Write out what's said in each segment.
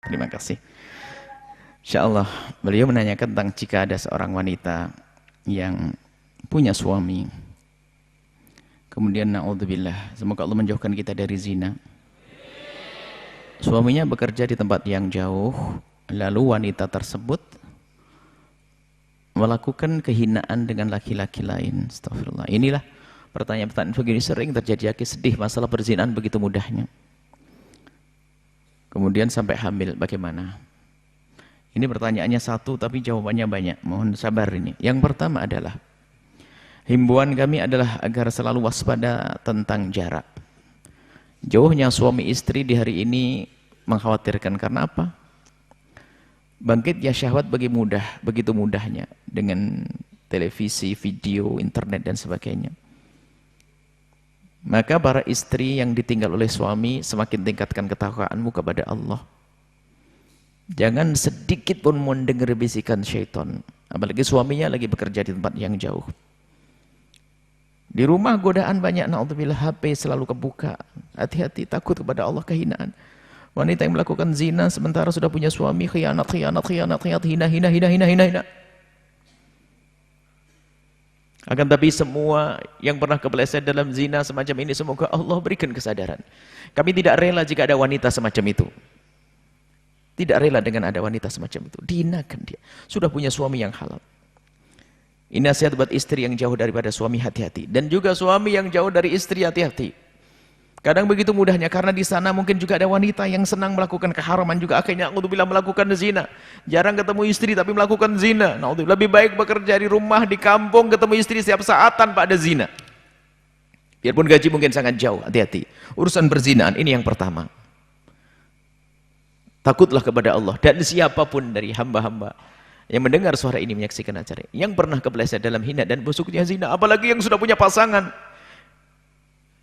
Terima kasih. Insyaallah beliau menanyakan tentang jika ada seorang wanita yang punya suami, kemudian naudzubillah, semoga Allah menjauhkan kita dari zina. Suaminya bekerja di tempat yang jauh, lalu wanita tersebut melakukan kehinaan dengan laki-laki lain. Astagfirullah. Inilah pertanyaan-pertanyaan begini sering terjadi. Aki sedih masalah perzinahan begitu mudahnya. Kemudian sampai hamil, bagaimana? Ini pertanyaannya satu tapi jawabannya banyak. Mohon sabar ini. Yang pertama adalah himbauan kami adalah agar selalu waspada tentang jarak. Jauhnya suami istri di hari ini mengkhawatirkan. Karena apa? Bangkitnya syahwat begitu mudahnya dengan televisi, video, internet dan sebagainya. Maka para istri yang ditinggal oleh suami semakin tingkatkan ketakwaanmu kepada Allah. Jangan sedikit pun mendengar bisikan syaitan. Apalagi suaminya lagi bekerja di tempat yang jauh. Di rumah godaan banyak, naudzubillah, HP selalu kebuka. Hati-hati, takut kepada Allah, kehinaan. Wanita yang melakukan zina sementara sudah punya suami, khianat, hina. Akan tapi semua yang pernah kepeleset dalam zina semacam ini, semoga Allah berikan kesadaran. Kami tidak rela jika ada wanita semacam itu. Tidak rela dengan ada wanita semacam itu. Dihinakan dia. Sudah punya suami yang halal. Ini nasihat buat istri yang jauh daripada suami, hati-hati. Dan juga suami yang jauh dari istri, hati-hati. Kadang begitu mudahnya, karena di sana mungkin juga ada wanita yang senang melakukan keharaman juga. Akhirnya naudzubillah melakukan zina. Jarang ketemu istri tapi melakukan zina. Naudzubillah, lebih baik bekerja di rumah, di kampung, ketemu istri setiap saat tanpa ada zina. Biarpun gaji mungkin sangat jauh, hati-hati. Urusan perzinaan ini yang pertama. Takutlah kepada Allah. Dan siapapun dari hamba-hamba yang mendengar suara ini, menyaksikan acara ini, yang pernah kepeleset dalam hina dan busuknya zina, apalagi yang sudah punya pasangan,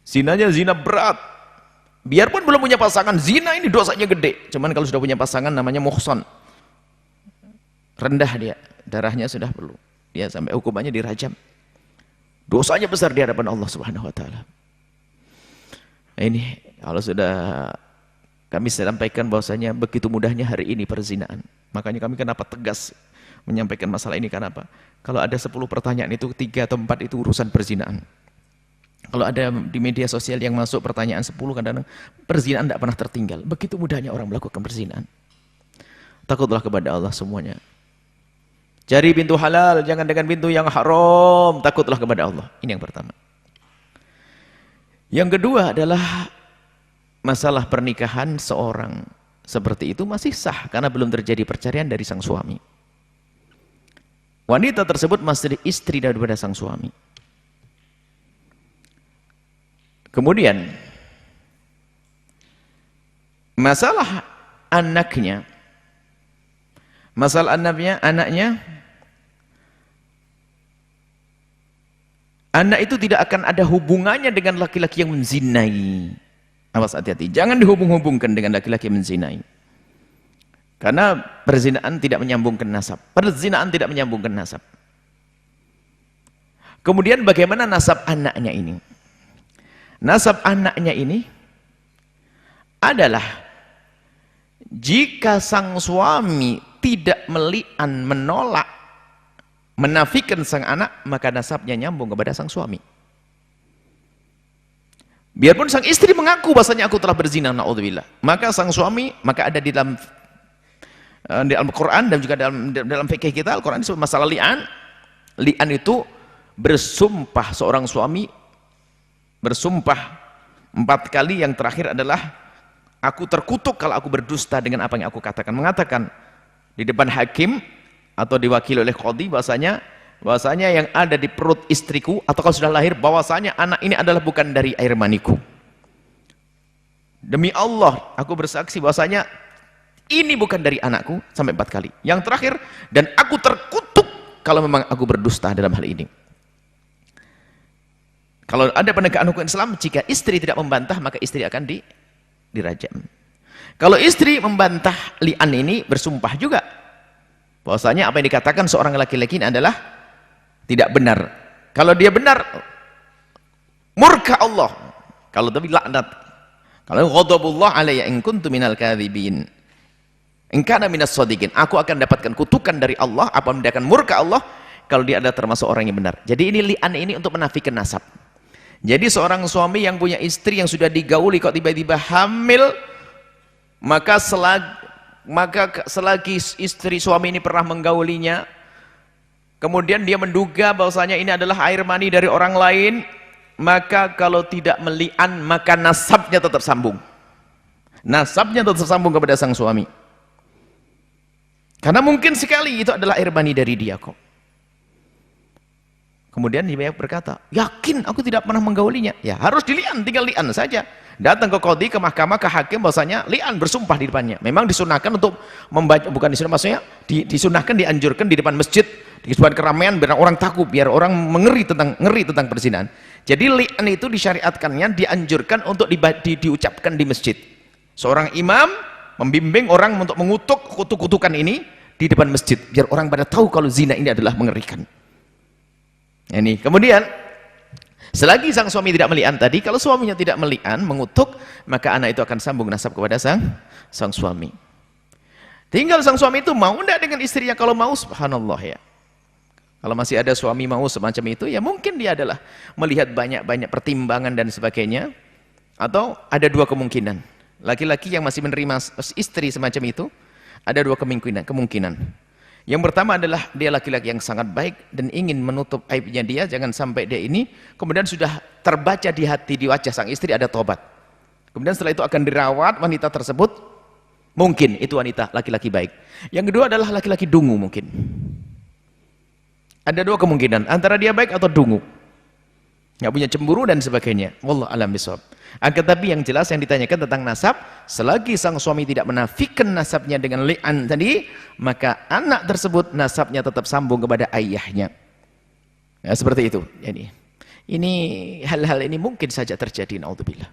zinanya zina berat. Biarpun belum punya pasangan, zina ini dosanya gede. Cuman kalau sudah punya pasangan namanya muhsan, rendah dia, darahnya sudah perlu, dia sampai hukumannya dirajam. Dosanya besar di hadapan Allah Subhanahu wa taala. Ini kalau sudah kami sampaikan bahwasanya begitu mudahnya hari ini perzinaan. Makanya kami kenapa tegas menyampaikan masalah ini, kenapa? Kalau ada 10 pertanyaan itu 3 atau 4 itu urusan perzinaan. Kalau ada di media sosial yang masuk pertanyaan 10, kadang-kadang perzinaan tidak pernah tertinggal. Begitu mudahnya orang melakukan perzinaan. Takutlah kepada Allah semuanya. Cari pintu halal, jangan dengan pintu yang haram. Takutlah kepada Allah. Ini yang pertama. Yang kedua adalah masalah pernikahan seorang seperti itu masih sah karena belum terjadi perceraian dari sang suami. Wanita tersebut masih istri daripada sang suami. Kemudian masalah anaknya, anak itu tidak akan ada hubungannya dengan laki-laki yang menzinai. Awas, hati-hati, jangan dihubung-hubungkan dengan laki-laki yang menzinai. Karena perzinaan tidak menyambungkan nasab. Perzinaan tidak menyambungkan nasab. Kemudian bagaimana nasab anaknya ini? Nasab anaknya ini adalah jika sang suami tidak meli'an, menolak, menafikan sang anak, maka nasabnya nyambung kepada sang suami. Biarpun sang istri mengaku bahasanya aku telah berzina, naudzubillah, maka sang suami, maka ada di dalam Al-Quran dan juga dalam fikih kita, Al-Quran disebut masalah li'an. Li'an itu bersumpah, seorang suami bersumpah 4 kali, yang terakhir adalah aku terkutuk kalau aku berdusta dengan apa yang aku katakan. Mengatakan di depan hakim atau diwakili oleh qadhi bahwasanya yang ada di perut istriku atau kalau sudah lahir, bahwasanya anak ini adalah bukan dari air maniku. Demi Allah aku bersaksi bahwasanya ini bukan dari anakku, sampai 4 kali. Yang terakhir, dan aku terkutuk kalau memang aku berdusta dalam hal ini. Kalau ada penegakan hukum Islam, jika istri tidak membantah, maka istri akan dirajam. Kalau istri membantah li'an ini, bersumpah juga bahwasanya apa yang dikatakan seorang laki-laki ini adalah tidak benar. Kalau dia benar, murka Allah. Kalau tapi laknat. Kalau ghadabullah alayya in kuntu minal kadhibin. In kana minas shadiqin. Aku akan dapatkan kutukan dari Allah, apa dia akan murka Allah kalau dia adalah termasuk orang yang benar. Jadi ini li'an ini untuk menafikan nasab. Jadi seorang suami yang punya istri yang sudah digauli kok tiba-tiba hamil, maka selagi istri suami ini pernah menggaulinya, kemudian dia menduga bahwasanya ini adalah air mani dari orang lain, maka kalau tidak meli'an maka nasabnya tetap sambung. Nasabnya tetap sambung kepada sang suami. Karena mungkin sekali itu adalah air mani dari dia kok. Kemudian dia berkata, yakin aku tidak pernah menggaulinya. Ya harus dili'an, tinggal li'an saja. Datang ke qadhi, ke mahkamah, ke hakim, bahwasanya li'an, bersumpah di depannya. Memang disunahkan untuk membaca, bukan disunah, maksudnya disunahkan, dianjurkan di depan masjid, di depan keramaian, biar orang takut, biar orang ngeri tentang perzinahan. Jadi li'an itu disyariatkannya, dianjurkan untuk diucapkan di masjid. Seorang imam membimbing orang untuk mengutuk kutukan ini di depan masjid, biar orang pada tahu kalau zina ini adalah mengerikan. Ini kemudian selagi sang suami tidak meli'an tadi, kalau suaminya tidak meli'an, mengutuk, maka anak itu akan sambung nasab kepada sang suami. Tinggal sang suami itu mau enggak dengan istrinya. Kalau mau, subhanallah ya, kalau masih ada suami mau semacam itu, ya mungkin dia adalah melihat banyak-banyak pertimbangan dan sebagainya. Atau ada dua kemungkinan, laki-laki yang masih menerima istri semacam itu, ada dua kemungkinan. Yang pertama adalah dia laki-laki yang sangat baik dan ingin menutup aibnya dia, jangan sampai dia ini kemudian sudah terbaca di hati, di wajah sang istri ada tobat. Kemudian setelah itu akan dirawat wanita tersebut, mungkin itu wanita laki-laki baik. Yang kedua adalah laki-laki dungu mungkin. Ada dua kemungkinan, antara dia baik atau dungu, nggak punya cemburu dan sebagainya. Wallahu a'lam bishawab. Akan tapi yang jelas yang ditanyakan tentang nasab, selagi sang suami tidak menafikan nasabnya dengan li'an tadi, maka anak tersebut nasabnya tetap sambung kepada ayahnya. Ya, seperti itu. Ini hal-hal ini mungkin saja terjadi, naudzubillah.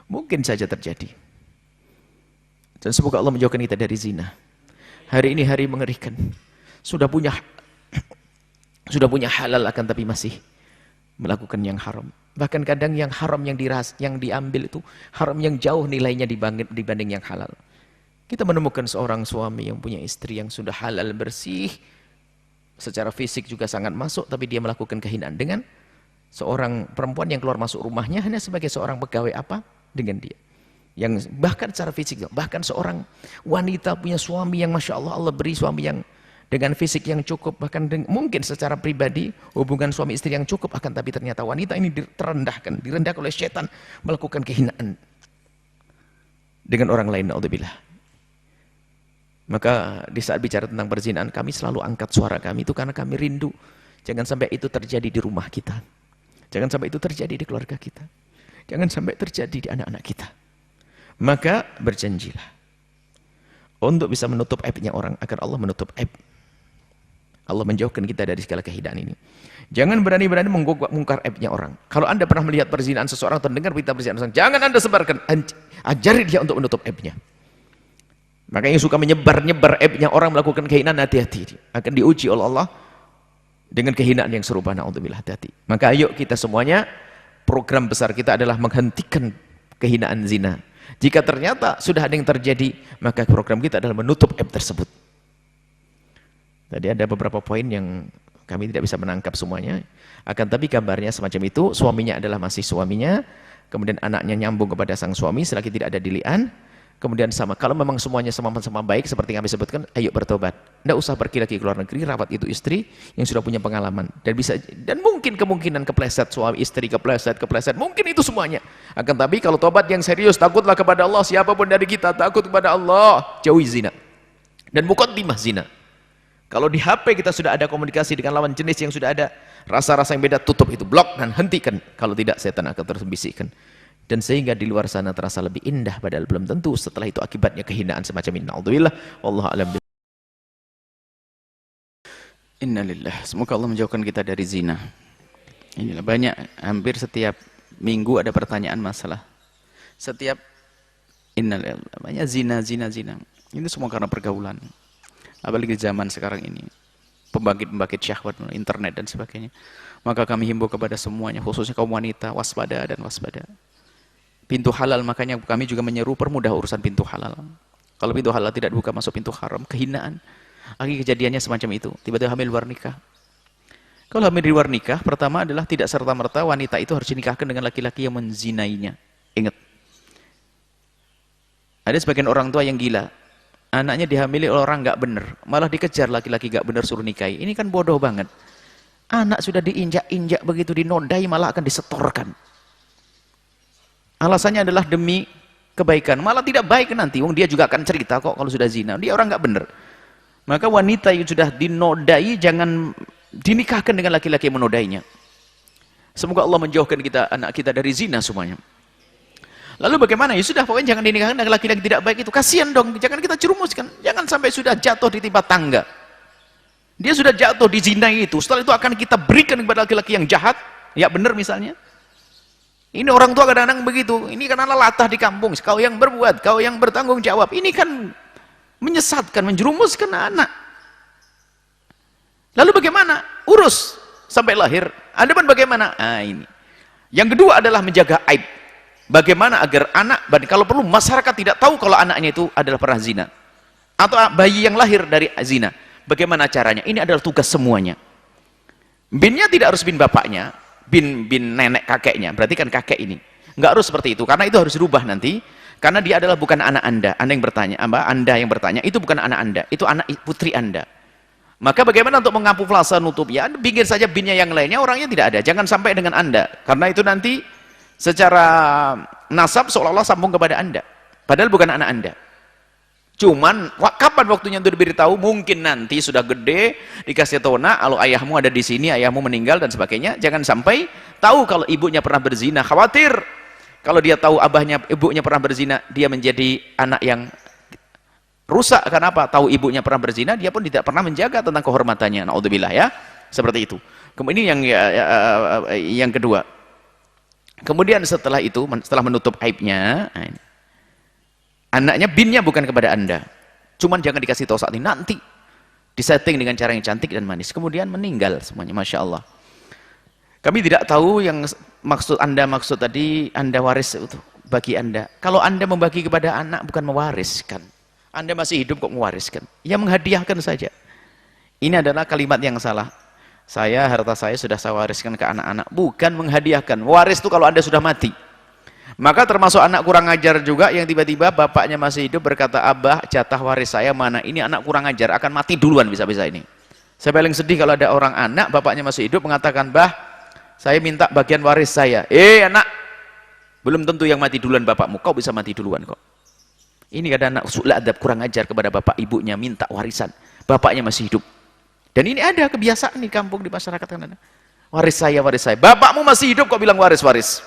Mungkin saja terjadi. Dan semoga Allah menjauhkan kita dari zina. Hari ini hari mengerikan. Sudah punya halal akan tapi masih melakukan yang haram. Bahkan kadang yang haram yang diambil itu haram yang jauh nilainya dibanding yang halal. Kita menemukan seorang suami yang punya istri yang sudah halal bersih, secara fisik juga sangat masuk, tapi dia melakukan kehinaan dengan seorang perempuan yang keluar masuk rumahnya hanya sebagai seorang pegawai apa dengan dia. Yang bahkan secara fisik, bahkan seorang wanita punya suami yang Masya Allah, Allah beri suami yang dengan fisik yang cukup, bahkan mungkin secara pribadi hubungan suami istri yang cukup, akan tapi ternyata wanita ini direndahkan oleh setan, melakukan kehinaan dengan orang lain, naudzubillah. Maka di saat bicara tentang perzinahan, kami selalu angkat suara kami itu karena kami rindu jangan sampai itu terjadi di rumah kita, jangan sampai itu terjadi di keluarga kita, jangan sampai terjadi di anak-anak kita. Maka berjanjilah untuk bisa menutup aibnya orang, agar Allah menutup aib. Allah menjauhkan kita dari segala kehinaan ini. Jangan berani-berani mengungkar aibnya orang. Kalau Anda pernah melihat perzinahan seseorang atau dengar berita perzinahan seseorang, jangan Anda sebarkan, ajari dia untuk menutup aibnya. Maka yang suka menyebar-nyebar aibnya orang melakukan kehinaan, hati-hati, akan diuji oleh Allah dengan kehinaan yang serupa, naudzubillah, hati-hati. Maka ayo kita semuanya, program besar kita adalah menghentikan kehinaan zina. Jika ternyata sudah ada yang terjadi, maka program kita adalah menutup aib tersebut. Tadi ada beberapa poin yang kami tidak bisa menangkap semuanya, akan tapi gambarnya semacam itu. Suaminya adalah masih suaminya, kemudian anaknya nyambung kepada sang suami selagi tidak ada dilian. Kemudian sama, kalau memang semuanya sama-sama baik seperti yang kami sebutkan, ayo bertobat. Tidak usah pergi lagi ke luar negeri, rawat itu istri yang sudah punya pengalaman. Dan mungkin kemungkinan kepleset, suami istri kepleset, mungkin itu semuanya. Akan tapi kalau tobat yang serius, takutlah kepada Allah. Siapapun dari kita takut kepada Allah, jauhi zina dan muqaddimah zina. Kalau di HP kita sudah ada komunikasi dengan lawan jenis yang sudah ada rasa-rasa yang beda, tutup itu, blok dan hentikan. Kalau tidak, setan akan terus bisikkan. Dan sehingga di luar sana terasa lebih indah, padahal belum tentu. Setelah itu akibatnya kehinaan semacam ini. Alhamdulillah, wallahu a'lam. Innalillah. Semoga Allah menjauhkan kita dari zina. Inilah banyak, hampir setiap minggu ada pertanyaan masalah. Setiap innalillah, banyak zina. Ini semua karena pergaulan. Apalagi zaman sekarang ini, pembangkit syahwat, internet dan sebagainya. Maka kami himbau kepada semuanya, khususnya kaum wanita, waspada dan waspada. Pintu halal, makanya kami juga menyeru permudah urusan pintu halal. Kalau pintu halal tidak dibuka, masuk pintu haram, kehinaan. Akhirnya kejadiannya semacam itu, tiba-tiba hamil luar nikah. Kalau hamil di luar nikah, pertama adalah tidak serta-merta wanita itu harus dinikahkan dengan laki-laki yang menzinainya. Ingat. Ada sebagian orang tua yang gila. Anaknya dihamili oleh orang nggak benar, malah dikejar laki-laki nggak benar suruh nikahi. Ini kan bodoh banget. Anak sudah diinjak-injak begitu, dinodai, malah akan disetorkan. Alasannya adalah demi kebaikan, malah tidak baik nanti. Wong dia juga akan cerita kok kalau sudah zina, dia orang nggak benar. Maka wanita yang sudah dinodai jangan dinikahkan dengan laki-laki yang menodainya. Semoga Allah menjauhkan kita, anak kita dari zina semuanya. Lalu bagaimana? Ya sudah, pokoknya jangan dinikahkan dengan laki-laki tidak baik itu. Kasihan dong, jangan kita cerumuskan. Jangan sampai sudah jatuh di timpa tangga. Dia sudah jatuh di zina itu, setelah itu akan kita berikan kepada laki-laki yang jahat, ya benar misalnya. Ini orang tua kadang-kadang begitu, ini karena latah di kampung, kau yang berbuat, kau yang bertanggung jawab. Ini kan menyesatkan, menjerumuskan anak. Lalu bagaimana? Urus sampai lahir. Adapun bagaimana? Nah ini. Yang kedua adalah menjaga aib. Bagaimana agar anak, kalau perlu masyarakat tidak tahu kalau anaknya itu adalah pernah zina. Atau bayi yang lahir dari zina. Bagaimana caranya? Ini adalah tugas semuanya. Binnya tidak harus bin bapaknya, bin nenek kakeknya, berarti kan kakek ini. Nggak harus seperti itu, karena itu harus dirubah nanti. Karena dia adalah bukan anak Anda. Anda yang bertanya, Anda yang bertanya, itu bukan anak Anda, itu anak putri Anda. Maka bagaimana untuk mengamuflase nutupnya? Bikin saja binnya yang lainnya, orangnya tidak ada. Jangan sampai dengan Anda, karena itu nanti secara nasab seolah-olah sambung kepada Anda. Padahal bukan anak Anda. Cuman kapan waktunya untuk diberitahu? Mungkin nanti sudah gede dikasih tahu, nak, kalau ayahmu ada di sini, ayahmu meninggal dan sebagainya. Jangan sampai tahu kalau ibunya pernah berzina. Khawatir kalau dia tahu ibunya pernah berzina, dia menjadi anak yang rusak. Kenapa? Tahu ibunya pernah berzina, dia pun tidak pernah menjaga tentang kehormatannya. Naudzubillah, ya. Seperti itu. Kemudian yang kedua. Kemudian setelah itu, setelah menutup aibnya, anaknya binnya bukan kepada Anda. Cuman jangan dikasih tahu saat ini, nanti disetting dengan cara yang cantik dan manis. Kemudian meninggal semuanya, Masya Allah. Kami tidak tahu yang maksud tadi, Anda waris itu bagi Anda. Kalau Anda membagi kepada anak bukan mewariskan. Anda masih hidup kok mewariskan. Ya menghadiahkan saja. Ini adalah kalimat yang salah. Harta saya sudah saya wariskan ke anak-anak. Bukan menghadiahkan. Waris itu kalau Anda sudah mati. Maka termasuk anak kurang ajar juga yang tiba-tiba bapaknya masih hidup berkata, Abah, jatah waris saya mana? Ini anak kurang ajar, akan mati duluan bisa-bisa ini. Saya paling sedih kalau ada orang anak, bapaknya masih hidup mengatakan, Bah, saya minta bagian waris saya. Anak, belum tentu yang mati duluan bapakmu, kau bisa mati duluan kok. Ini kadang anak usul adab kurang ajar kepada bapak ibunya, minta warisan. Bapaknya masih hidup. Dan ini ada kebiasaan di kampung, di masyarakat. Waris saya, waris saya. Bapakmu masih hidup kok bilang waris-waris.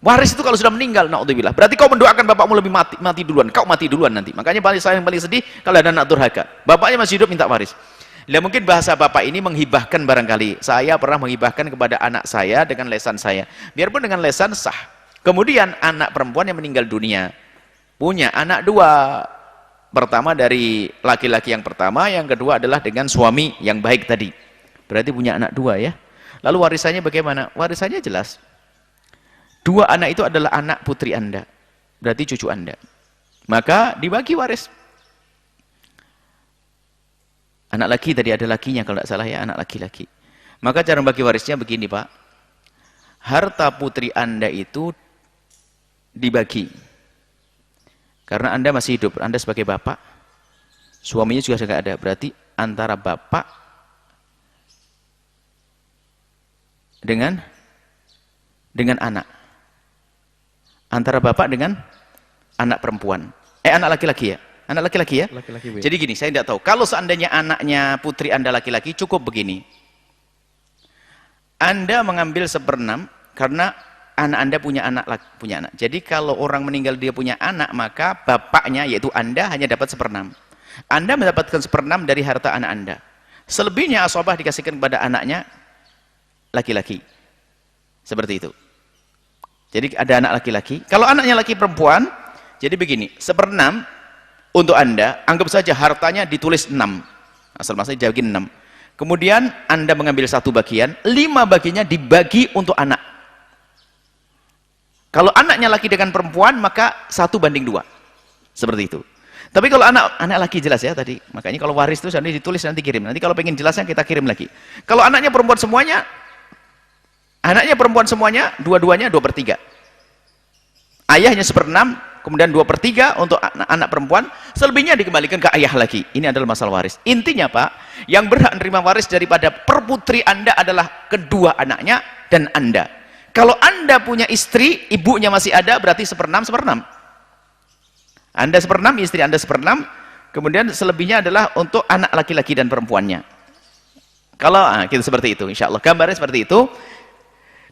Waris itu kalau sudah meninggal, naudzubillah. Berarti kau mendoakan bapakmu lebih mati duluan. Kau mati duluan nanti. Makanya yang paling sedih kalau ada anak durhaka. Bapaknya masih hidup minta waris. Nah, mungkin bahasa bapak ini menghibahkan barangkali. Saya pernah menghibahkan kepada anak saya dengan lesan saya. Biarpun dengan lesan sah. Kemudian anak perempuan yang meninggal dunia. Punya anak dua. Pertama dari laki-laki yang pertama. Yang kedua adalah dengan suami yang baik tadi. Berarti punya anak dua ya. Lalu warisannya bagaimana? Warisannya jelas. Dua anak itu adalah anak putri Anda. Berarti cucu Anda. Maka dibagi waris. Anak laki tadi ada lakinya kalau tidak salah ya, anak laki-laki. Maka cara bagi warisnya begini Pak. Harta putri Anda itu dibagi. Karena Anda masih hidup, Anda sebagai bapak. Suaminya juga tidak ada. Berarti antara bapak dengan anak. Antara bapak dengan anak perempuan. Anak laki-laki ya? Anak laki-laki ya? Laki-laki, jadi gini, saya tidak tahu. Kalau seandainya anaknya putri Anda laki-laki, cukup begini. Anda mengambil 1/6 karena anak Anda punya anak. Jadi kalau orang meninggal dia punya anak, maka bapaknya yaitu Anda hanya dapat 1/6. Anda mendapatkan 1/6 dari harta anak Anda. Selebihnya asobah dikasihkan kepada anaknya laki-laki. Seperti itu. Jadi ada anak laki-laki. Kalau anaknya laki perempuan, jadi begini, 1/6 untuk Anda, anggap saja hartanya ditulis 6. Asal maksudnya jadi 6. Kemudian Anda mengambil 1 bagian, 5 bagiannya dibagi untuk anak. Kalau anaknya laki dengan perempuan, maka 1/2. Seperti itu. Tapi kalau anak laki jelas ya tadi. Makanya kalau waris itu nanti ditulis nanti kirim. Nanti kalau pengen jelasnya kita kirim lagi. Kalau anaknya perempuan semuanya, dua-duanya 2/3. Ayahnya 1/6, kemudian 2/3 untuk anak perempuan, selebihnya dikembalikan ke ayah lagi. Ini adalah masalah waris. Intinya Pak, yang berhak menerima waris daripada perputri Anda adalah kedua anaknya dan Anda. Kalau Anda punya istri, ibunya masih ada, berarti 1/6, 1/6. Anda 1/6, istri Anda 1/6, kemudian selebihnya adalah untuk anak laki-laki dan perempuannya. Kalau kita seperti itu, insya Allah gambarnya seperti itu.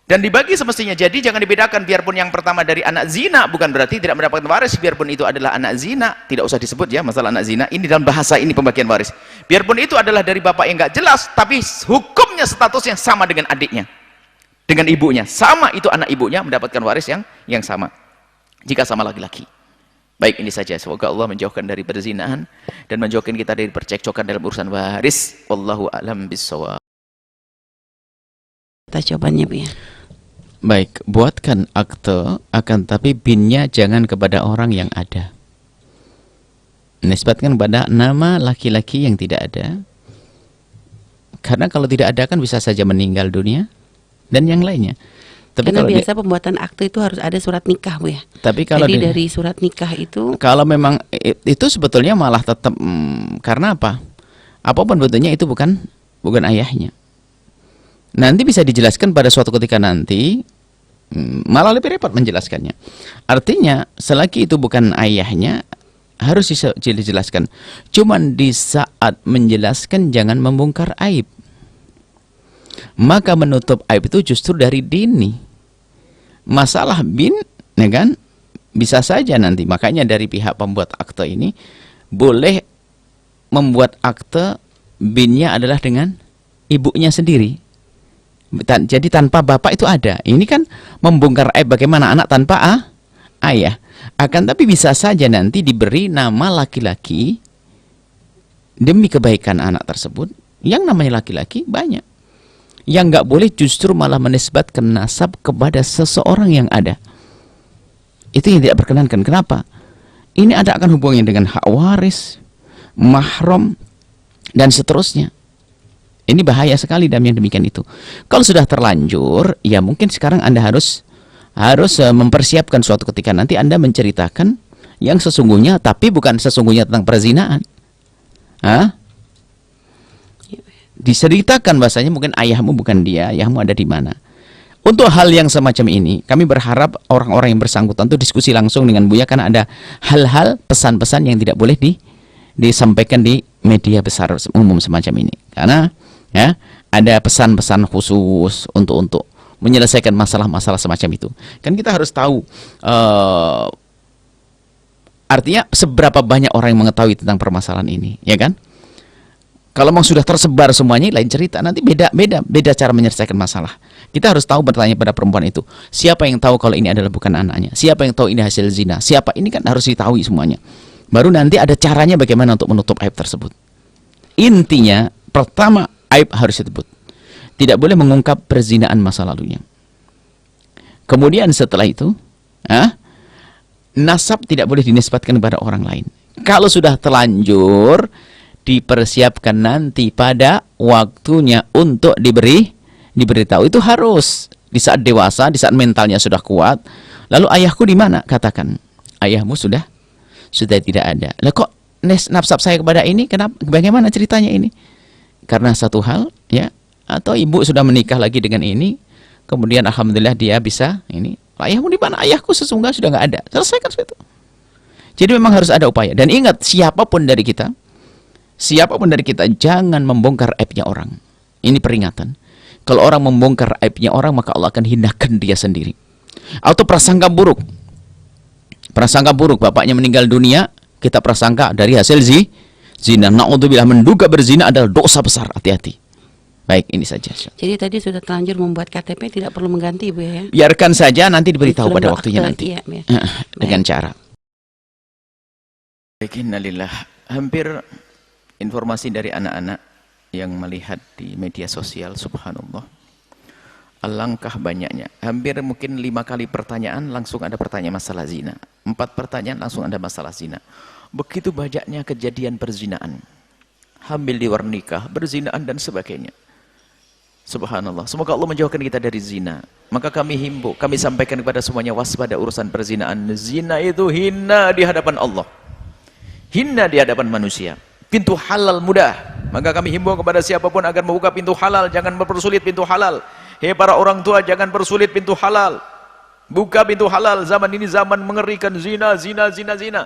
Dan dibagi semestinya. Jadi jangan dibedakan, biarpun yang pertama dari anak zina bukan berarti tidak mendapatkan waris, biarpun itu adalah anak zina, tidak usah disebut ya masalah anak zina. Ini dalam bahasa ini pembagian waris. Biarpun itu adalah dari bapak yang nggak jelas, tapi hukumnya statusnya sama dengan adiknya, dengan ibunya, sama, itu anak ibunya mendapatkan waris yang sama. Jika sama laki-laki. Baik, ini saja. Semoga Allah menjauhkan dari perzinahan dan menjauhkan kita dari percekcokan dalam urusan waris. Wallahu a'lam bishawab. Kita jawabannya Bu ya. Baik, buatkan akte, akan tapi binnya jangan kepada orang yang ada. Nisbatkan pada nama laki-laki yang tidak ada. Karena kalau tidak ada kan bisa saja meninggal dunia dan yang lainnya. Tapi karena kalau biasa pembuatan akte itu harus ada surat nikah Bu ya. Tapi kalau jadi dari surat nikah itu, kalau memang itu sebetulnya malah tetap karena apa? Apapun bentuknya itu bukan ayahnya. Nanti bisa dijelaskan pada suatu ketika nanti, malah lebih repot menjelaskannya. Artinya selagi itu bukan ayahnya harus dijelaskan. Cuman di saat menjelaskan jangan membongkar aib. Maka menutup aib itu justru dari dini. Masalah bin, ya kan, bisa saja nanti. Makanya dari pihak pembuat akte ini boleh membuat akte binnya adalah dengan ibunya sendiri. Jadi tanpa bapak itu ada. Ini kan membongkar aib bagaimana anak tanpa ayah. Akan tapi bisa saja nanti diberi nama laki-laki demi kebaikan anak tersebut. Yang namanya laki-laki banyak. Yang nggak boleh justru malah menisbatkan nasab kepada seseorang yang ada. Itu yang tidak berkenankan. Kenapa? Ini ada akan hubungannya dengan hak waris, mahram, dan seterusnya. Ini bahaya sekali dalam yang demikian itu. Kalau sudah terlanjur, ya mungkin sekarang Anda harus mempersiapkan suatu ketika nanti Anda menceritakan yang sesungguhnya, tapi bukan sesungguhnya tentang perzinahan. Diceritakan bahasanya mungkin ayahmu bukan dia, ayahmu ada di mana. Untuk hal yang semacam ini, kami berharap orang-orang yang bersangkutan itu diskusi langsung dengan Buya, karena ada hal-hal pesan-pesan yang tidak boleh disampaikan di media besar umum semacam ini. Karena ya ada pesan-pesan khusus untuk menyelesaikan masalah-masalah semacam itu. Kan kita harus tahu artinya seberapa banyak orang yang mengetahui tentang permasalahan ini, ya kan? Kalau memang sudah tersebar semuanya lain cerita, nanti beda cara menyelesaikan masalah. Kita harus tahu, bertanya pada perempuan itu, siapa yang tahu kalau ini adalah bukan anaknya? Siapa yang tahu ini hasil zina? Siapa? Ini kan harus diketahui semuanya. Baru nanti ada caranya bagaimana untuk menutup aib tersebut. Intinya, pertama aib harus disebut. Tidak boleh mengungkap perzinaan masa lalunya. Kemudian setelah itu, nasab tidak boleh dinisbatkan kepada orang lain. Kalau sudah terlanjur, dipersiapkan nanti pada waktunya untuk diberitahu. Itu harus di saat dewasa, di saat mentalnya sudah kuat. Lalu ayahku di mana? Katakan, ayahmu sudah tidak ada. Lah kok nasab saya kepada ini? Kenapa? Bagaimana ceritanya ini? Karena satu hal, ya, atau ibu sudah menikah lagi dengan ini, kemudian alhamdulillah dia bisa ini. Ayahmu di mana? Ayahku sesungguhnya sudah nggak ada. Selesaikan itu. Jadi memang harus ada upaya. Dan ingat, siapapun dari kita jangan membongkar aibnya orang. Ini peringatan. Kalau orang membongkar aibnya orang, maka Allah akan hinakan dia sendiri. Atau prasangka buruk. Prasangka buruk, bapaknya meninggal dunia, kita prasangka dari hasil zina. Na'udzubillah, menduga berzina adalah dosa besar. Hati-hati. Baik, ini saja. Jadi tadi sudah terlanjur membuat KTP, tidak perlu mengganti Bu ya. Biarkan saja, nanti diberitahu pada waktunya nanti. Iya, ya. Dengan cara. Baik, innalillah. Hampir informasi dari anak-anak yang melihat di media sosial, subhanallah, alangkah banyaknya. Hampir mungkin 5 kali pertanyaan langsung ada pertanyaan masalah zina, 4 pertanyaan langsung ada masalah zina. Begitu banyaknya kejadian perzinaan. Hamil di luar nikah, berzinaan dan sebagainya. Subhanallah. Semoga Allah menjauhkan kita dari zina. Maka kami himbau, kami sampaikan kepada semuanya waspada urusan perzinaan. Zina itu hina di hadapan Allah. Hina di hadapan manusia. Pintu halal mudah. Maka kami himbau kepada siapapun agar membuka pintu halal, jangan mempersulit pintu halal. Hei para orang tua, jangan persulit pintu halal. Buka pintu halal. Zaman ini zaman mengerikan, zina, zina, zina, zina.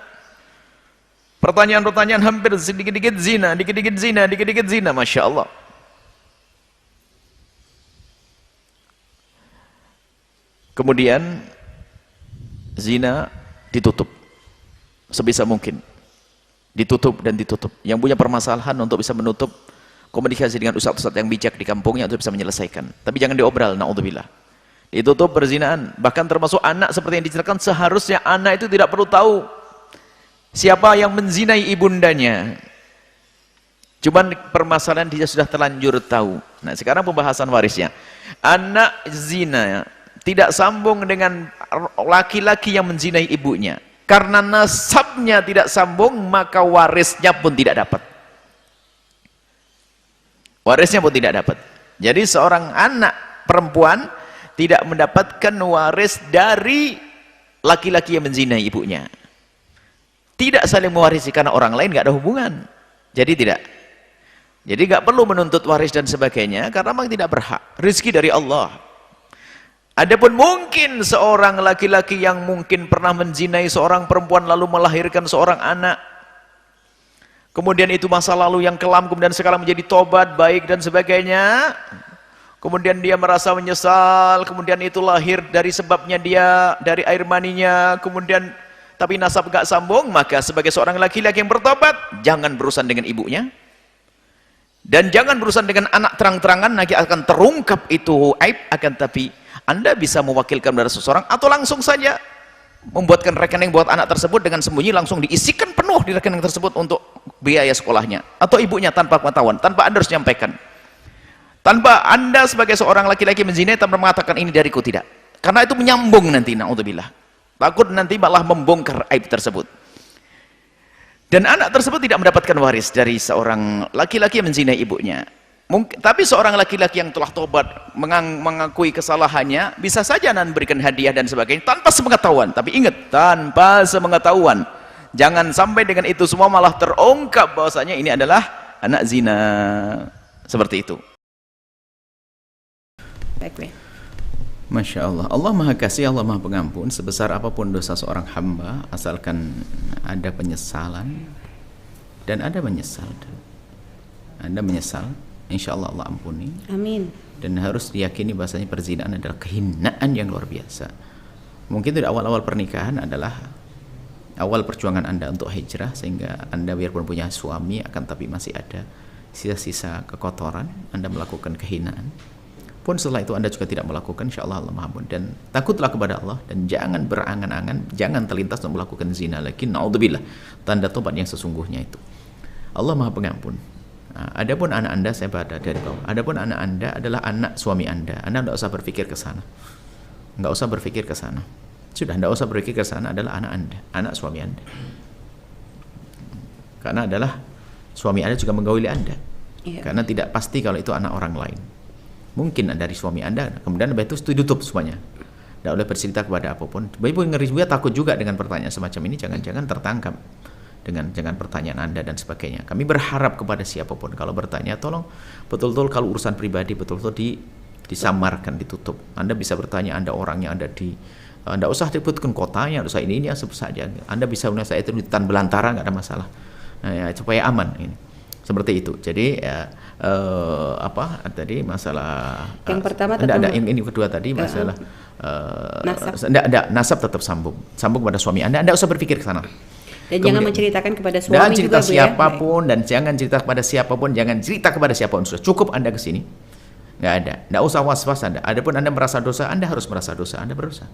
Pertanyaan-pertanyaan hampir sedikit-dikit zina, dikit-dikit zina, dikit-dikit zina, Masya Allah. Kemudian zina ditutup sebisa mungkin, ditutup dan ditutup. Yang punya permasalahan untuk bisa menutup, komunikasi dengan ustaz-ustaz yang bijak di kampungnya untuk bisa menyelesaikan. Tapi jangan diobral, na'udzubillah. Ditutup perzinaan, bahkan termasuk anak seperti yang diceritakan, seharusnya anak itu tidak perlu tahu siapa yang menzinai ibundanya. Cuman permasalahan dia sudah terlanjur tahu. Nah, sekarang pembahasan warisnya. Anak zina tidak sambung dengan laki-laki yang menzinai ibunya. Karena nasabnya tidak sambung, maka warisnya pun tidak dapat. Warisnya pun tidak dapat. Jadi seorang anak perempuan tidak mendapatkan waris dari laki-laki yang menzinai ibunya. Tidak saling mewarisi karena orang lain nggak ada hubungan. Jadi tidak. Jadi nggak perlu menuntut waris dan sebagainya karena memang tidak berhak. Rizki dari Allah. Adapun mungkin seorang laki-laki yang mungkin pernah menzinai seorang perempuan lalu melahirkan seorang anak. Kemudian itu masa lalu yang kelam, kemudian sekarang menjadi tobat, baik dan sebagainya. Kemudian dia merasa menyesal, kemudian itu lahir dari sebabnya dia, dari air maninya, kemudian tapi nasab gak sambung, maka sebagai seorang laki-laki yang bertobat, jangan berurusan dengan ibunya. Dan jangan berurusan dengan anak terang-terangan, nanti akan terungkap itu aib, akan tapi Anda bisa mewakilkan pada seseorang, atau langsung saja membuatkan rekening buat anak tersebut dengan sembunyi, langsung diisikan penuh di rekening tersebut untuk biaya sekolahnya. Atau ibunya tanpa pengetahuan, tanpa Anda harus menyampaikan. Tanpa Anda sebagai seorang laki-laki menzinai, tanpa mengatakan ini dariku, tidak. Karena itu menyambung nanti, na'udzubillah. Takut nanti malah membongkar aib tersebut. Dan anak tersebut tidak mendapatkan waris dari seorang laki-laki yang menzinai ibunya. Tapi seorang laki-laki yang telah tobat, mengakui kesalahannya, bisa saja nanti memberikan hadiah dan sebagainya tanpa sepengetahuan. Tapi ingat, tanpa sepengetahuan. Jangan sampai dengan itu semua malah terungkap bahwasanya ini adalah anak zina. Seperti itu. Baik. Masya Allah, Allah Maha Kasih, Allah Maha Pengampun. Sebesar apapun dosa seorang hamba, asalkan ada penyesalan dan ada menyesal. Anda menyesal, insya Allah Allah ampuni. Amin. Dan harus diyakini bahasanya perzinaan adalah kehinaan yang luar biasa. Mungkin itu awal-awal pernikahan adalah awal perjuangan Anda untuk hijrah, sehingga Anda biarpun punya suami, akan tapi masih ada sisa-sisa kekotoran, Anda melakukan kehinaan. Pun setelah itu Anda juga tidak melakukan, insya Allah Allah Maha Ampun. Dan takutlah kepada Allah, dan jangan berangan-angan, jangan terlintas untuk melakukan zina lagi. Naudzubillah, tanda tobat yang sesungguhnya itu. Allah Maha Pengampun. Nah, adapun anak Anda, saya baca dari bawah, adapun anak Anda adalah anak suami Anda tidak usah berpikir ke sana. Nggak usah berpikir ke sana. Sudah, nggak usah berpikir ke sana, adalah anak Anda, anak suami Anda. Karena adalah suami Anda juga menggauli Anda. Karena tidak pasti kalau itu anak orang lain. Mungkin dari suami Anda, kemudian itu ditutup semuanya. Tidak boleh bercerita kepada apapun. Baik-baik ngeri juga, takut juga dengan pertanyaan semacam ini, jangan-jangan tertangkap dengan pertanyaan Anda dan sebagainya. Kami berharap kepada siapapun kalau bertanya, tolong betul-betul kalau urusan pribadi betul-betul disamarkan, ditutup. Anda bisa bertanya, Anda orangnya ada di, Anda usah disebutkan kotanya, usah ini sebut saja. Anda bisa saya itu di hutan belantara, nggak ada masalah. Nah, ya, supaya aman ini. Seperti itu. Jadi apa tadi masalah yang pertama ada ini kedua tadi masalah nasab tetap sambung pada suami Anda usah berpikir ke sana. Dan jangan menceritakan kepada suami dan cerita juga, siapapun ya? Dan jangan cerita kepada siapapun, jangan cerita kepada siapapun. Sudah cukup Anda ke sini. Nggak usah was-was Anda. Adapun Anda merasa dosa, Anda harus merasa dosa, Anda berdosa.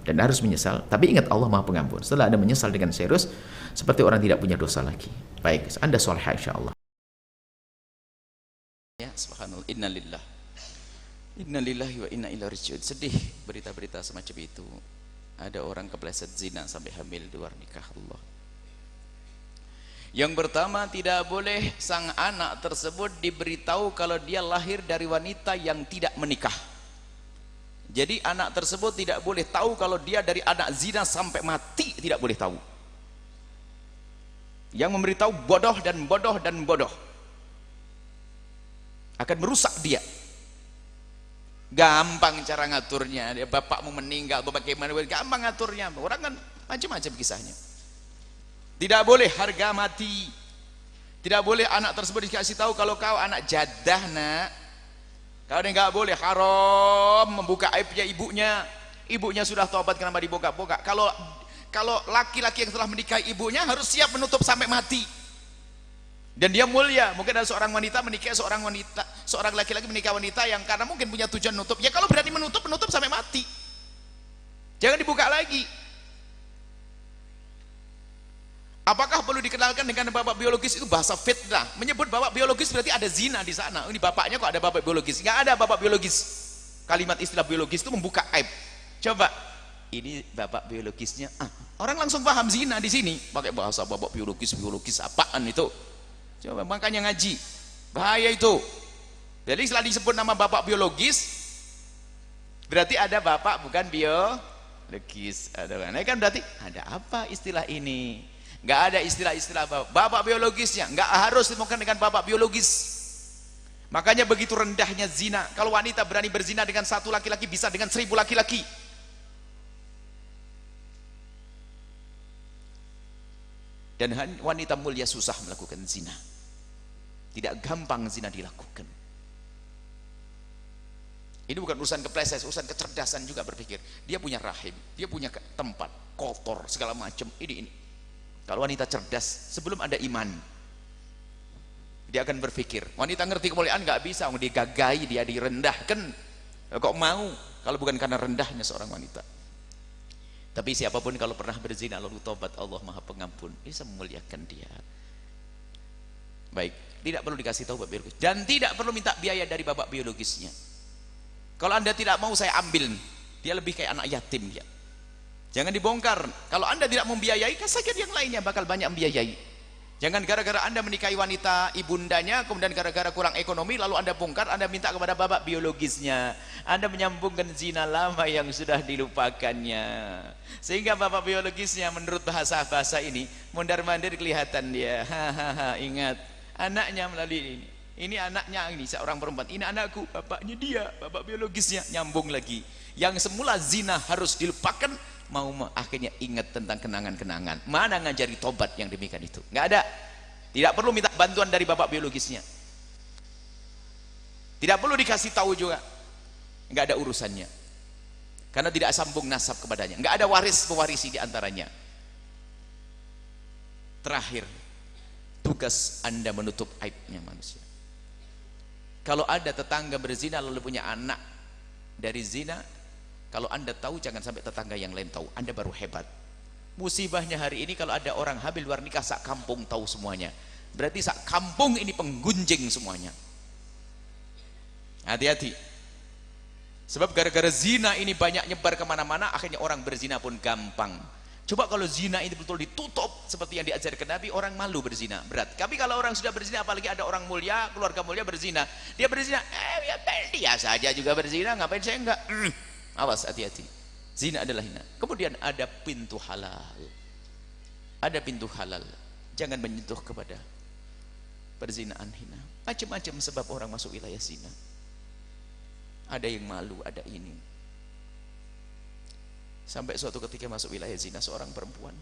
Dan harus menyesal. Tapi ingat, Allah Maha Pengampun. Setelah Anda menyesal dengan serius, seperti orang tidak punya dosa lagi. Baik, Anda solehah insyaallah. Ya, subhanallah, innalillahi wa inna ilaihi raji'un. Sedih berita-berita semacam itu. Ada orang kepleset zina sampai hamil di luar nikah. Allah. Yang pertama, tidak boleh sang anak tersebut diberitahu kalau dia lahir dari wanita yang tidak menikah. Jadi anak tersebut tidak boleh tahu kalau dia dari anak zina sampai mati, tidak boleh tahu. Yang memberitahu bodoh dan bodoh dan bodoh, akan merusak dia. Gampang cara ngaturnya, dia bapakmu meninggal bagaimana, gampang ngaturnya. Orang kan macam-macam kisahnya. Tidak boleh harga mati. Tidak boleh anak tersebut dikasih tahu kalau kau anak jadah, nak. Kau nggak boleh, haram membuka aibnya ibunya. Ibunya sudah tobat, kenapa dibuka-buka? Kalau laki-laki yang telah menikahi ibunya harus siap menutup sampai mati. Dan dia mulia. Mungkin ada seorang wanita menikahi seorang laki-laki menikah wanita yang karena mungkin punya tujuan nutup. Ya kalau berani menutup sampai mati. Jangan dibuka lagi. Apakah perlu dikenalkan dengan bapak biologis? Itu bahasa fitnah. Menyebut bapak biologis berarti ada zina di sana. Ini bapaknya kok ada bapak biologis? Nggak ada bapak biologis. Kalimat istilah biologis itu membuka aib. Coba, ini bapak biologisnya. Orang langsung paham zina di sini. Pakai bahasa bapak biologis apaan itu? Coba, makanya ngaji. Bahaya itu. Jadi setelah disebut nama bapak biologis, berarti ada bapak bukan biologis. Nah, kan berarti ada apa istilah ini? Nggak ada istilah-istilah bapak biologisnya, nggak harus ditemukan dengan bapak biologis. Makanya begitu rendahnya zina. Kalau wanita berani berzina dengan satu laki-laki, bisa dengan 1000 laki-laki. Dan wanita mulia susah melakukan zina. Tidak gampang zina dilakukan. Ini bukan urusan kepleset, urusan kecerdasan juga berpikir. Dia punya rahim, dia punya tempat kotor segala macam. Ini. Kalau wanita cerdas, sebelum ada iman, dia akan berpikir. Wanita ngerti kemuliaan nggak bisa, dia gagai, dia direndahkan. Kok mau? Kalau bukan karena rendahnya seorang wanita. Tapi siapapun kalau pernah berzina lalu tobat, Allah Maha Pengampun, bisa memuliakan dia. Baik, tidak perlu dikasih tahu bapak biologis dan tidak perlu minta biaya dari bapak biologisnya. Kalau Anda tidak mau, saya ambil. Dia lebih kayak anak yatim dia. Jangan dibongkar. Kalau Anda tidak membiayai, kasihkan yang lainnya bakal banyak membiayai. Jangan gara-gara Anda menikahi wanita ibundanya, kemudian gara-gara kurang ekonomi lalu Anda bongkar, Anda minta kepada bapak biologisnya. Anda menyambungkan zina lama yang sudah dilupakannya. Sehingga bapak biologisnya menurut bahasa ini mondar-mandir kelihatan dia. Hahaha, ingat anaknya melalui ini. Ini anaknya, ini seorang perempuan. Ini anakku, bapaknya dia, bapak biologisnya, nyambung lagi. Yang semula zina harus dilupakan, mau akhirnya ingat tentang kenangan-kenangan. Mana ngajari tobat yang demikian itu? Nggak ada. Tidak perlu minta bantuan dari bapak biologisnya. Tidak perlu dikasih tahu juga. Nggak ada urusannya. Karena tidak sambung nasab kepadanya. Nggak ada waris pewarisi di antaranya. Terakhir, tugas Anda menutup aibnya manusia. Kalau ada tetangga berzina lalu punya anak dari zina, kalau Anda tahu, jangan sampai tetangga yang lain tahu. Anda baru hebat. Musibahnya hari ini kalau ada orang hamil luar nikah, sak kampung tahu semuanya. Berarti sak kampung ini penggunjing semuanya. Hati-hati. Sebab gara-gara zina ini banyak nyebar kemana-mana, akhirnya orang berzina pun gampang. Coba kalau zina ini betul ditutup seperti yang diajarkan Nabi, orang malu berzina, berat. Tapi kalau orang sudah berzina, apalagi ada orang mulia, keluarga mulia berzina, dia berzina, ya dia saja juga berzina, ngapain saya enggak? Awas, hati-hati. Zina adalah hina. Kemudian ada pintu halal. Ada pintu halal. Jangan menyentuh kepada perzinaan hina. Macam-macam sebab orang masuk wilayah zina. Ada yang malu, ada ini. Sampai suatu ketika masuk wilayah zina seorang perempuan.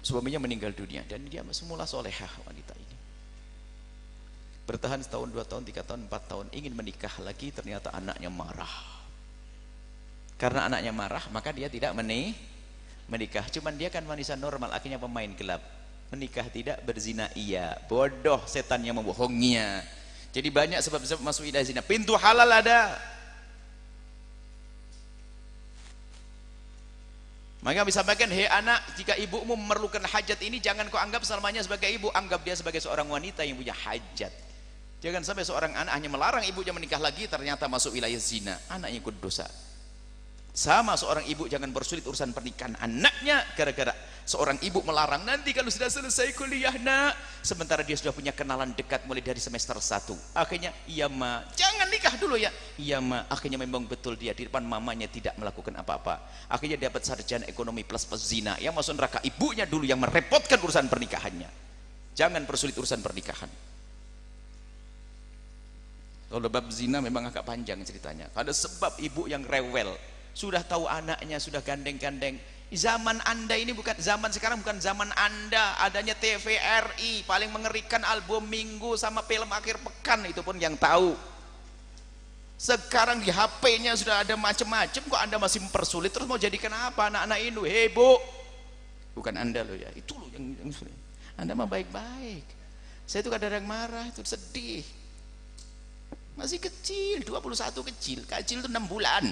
Suaminya meninggal dunia dan dia semula solehah wanita ini. Bertahan setahun, 2 tahun, 3 tahun, 4 tahun, ingin menikah lagi, ternyata anaknya marah. Karena anaknya marah, maka dia tidak menikah. Cuman dia kan manusia normal, akhirnya pemain gelap. Menikah tidak, berzina iya. Bodoh setan yang membohongnya. Jadi banyak sebab-sebab masuk wilayah zina. Pintu halal ada. Maka bisa sampaikan, hei anak, jika ibumu memerlukan hajat ini, jangan kau anggap selamanya sebagai ibu, anggap dia sebagai seorang wanita yang punya hajat. Jangan sampai seorang anak hanya melarang ibunya menikah lagi, ternyata masuk wilayah zina, anaknya ikut dosa. Sama seorang ibu jangan bersulit urusan pernikahan anaknya gara-gara Seorang ibu melarang, nanti kalau sudah selesai kuliah nak, sementara dia sudah punya kenalan dekat mulai dari semester 1. Akhirnya, iya ma, jangan nikah dulu ya. Iya ma, akhirnya memang betul dia di depan mamanya tidak melakukan apa-apa. Akhirnya dapat sarjana ekonomi plus zina. Yang masuk neraka ibunya dulu yang merepotkan urusan pernikahannya. Jangan persulit urusan pernikahan. Kalau bab zina memang agak panjang ceritanya. Ada sebab ibu yang rewel, sudah tahu anaknya sudah gandeng-gandeng. Zaman anda ini bukan zaman sekarang, bukan zaman anda. Adanya TVRI paling mengerikan, album minggu sama film akhir pekan, itu pun yang tahu. Sekarang di HP-nya sudah ada macam-macam, kok anda masih mempersulit? Terus mau jadikan apa anak-anak ini? Hei bu, bukan anda loh ya, itu loh yang sulit. Anda mah baik-baik. Saya itu kadang-kadang marah, itu sedih. Masih kecil, 21 kecil itu 6 bulan.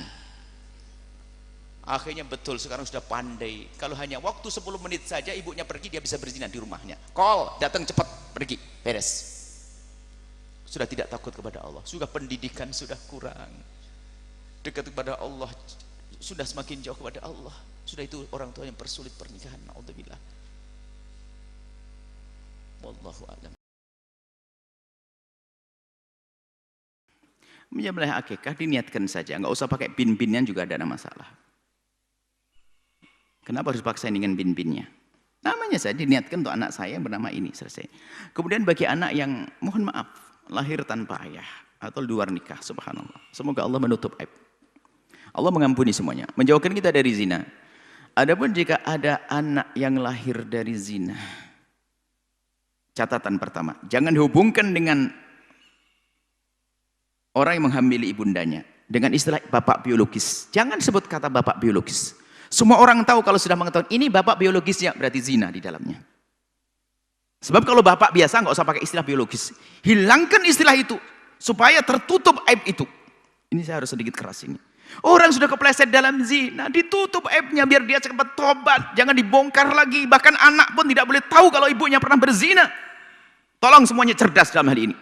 Akhirnya betul sekarang sudah pandai. Kalau hanya waktu 10 menit saja ibunya pergi, dia bisa berzina di rumahnya. Call, datang cepat, pergi, beres. Sudah tidak takut kepada Allah. Sudah pendidikan sudah kurang. Dekat kepada Allah sudah semakin jauh kepada Allah. Sudah itu orang tua yang persulit pernikahan. Naudzubillah. Wallahu a'lam. Menyembelih akikah diniatkan saja, nggak usah pakai bin-binnya juga ada masalah. Kenapa harus paksain dengan bin-binnya? Namanya saja diniatkan untuk anak saya yang bernama ini, selesai. Kemudian bagi anak yang mohon maaf lahir tanpa ayah atau luar nikah, subhanallah, semoga Allah menutup aib. Allah mengampuni semuanya, menjauhkan kita dari zina. Adapun jika ada anak yang lahir dari zina, catatan pertama, jangan dihubungkan dengan orang yang menghamili ibundanya dengan istilah bapak biologis. Jangan sebut kata bapak biologis. Semua orang tahu kalau sudah mengetahui ini bapak biologisnya, berarti zina di dalamnya. Sebab kalau bapak biasa nggak usah pakai istilah biologis. Hilangkan istilah itu supaya tertutup aib itu. Ini saya harus sedikit keras ini. Orang sudah kepleset dalam zina, ditutup aibnya biar dia cepat tobat, jangan dibongkar lagi. Bahkan anak pun tidak boleh tahu kalau ibunya pernah berzina. Tolong semuanya cerdas dalam hal ini.